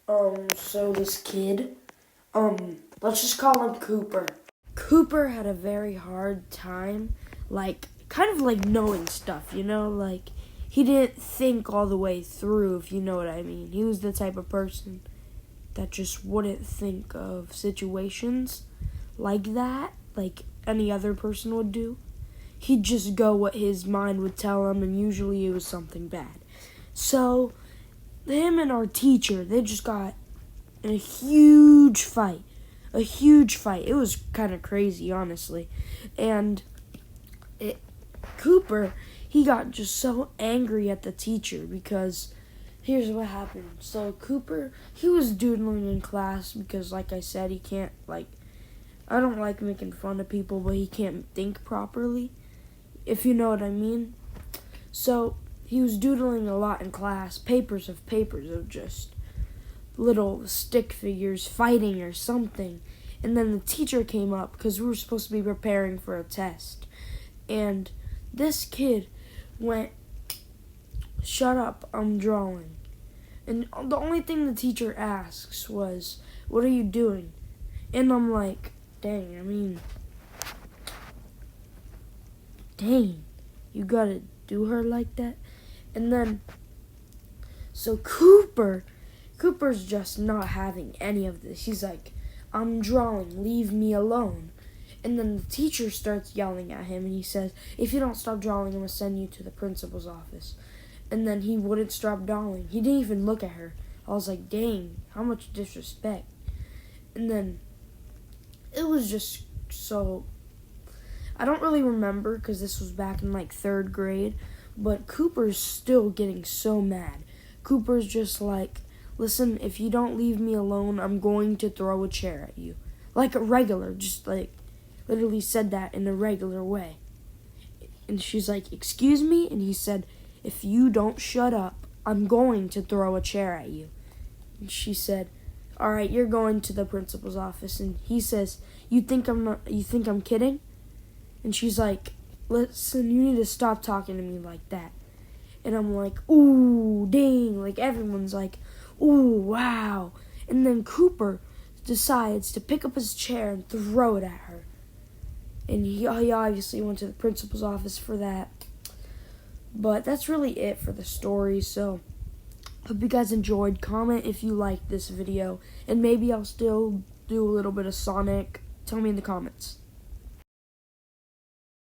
So this kid, let's just call him Cooper. Cooper had a very hard time, kind of like knowing stuff, like he didn't think all the way through, if you know what I mean. He was the type of person that just wouldn't think of situations like that, like any other person would do. He'd just go what his mind would tell him, and usually it was something bad. So, him and our teacher, they just got in a huge fight. It was kind of crazy, honestly. And Cooper, he got just so angry at the teacher because here's what happened. So Cooper, he was doodling in class because, like I said, he can't, I don't like making fun of people, but he can't think properly, if you know what I mean. So he was doodling a lot in class, papers of just little stick figures fighting or something. And then the teacher came up because we were supposed to be preparing for a test. And this kid went, "Shut up, I'm drawing." And the only thing the teacher asks was, "What are you doing?" And I'm like, dang, you gotta do her like that? And then, so Cooper's just not having any of this. He's like, "I'm drawing, leave me alone." And then the teacher starts yelling at him, and he says, "If you don't stop drawing, I'm going to send you to the principal's office." And then he wouldn't stop drawing. He didn't even look at her. I was like, dang, how much disrespect. And then it was just so, I don't really remember because this was back in 3rd grade, but Cooper's still getting so mad. Cooper's just like, "Listen, if you don't leave me alone, I'm going to throw a chair at you." Like a regular, just literally said that in a regular way. And she's like, "Excuse me?" And he said, "If you don't shut up, I'm going to throw a chair at you." And she said, "All right, you're going to the principal's office." And he says, you think I'm kidding?" And she's like, "Listen, you need to stop talking to me like that." And I'm like, ooh, dang. Everyone's like, ooh, wow. And then Cooper decides to pick up his chair and throw it at her. And he obviously went to the principal's office for that. But that's really it for the story. So, hope you guys enjoyed. Comment if you liked this video. And maybe I'll still do a little bit of Sonic. Tell me in the comments.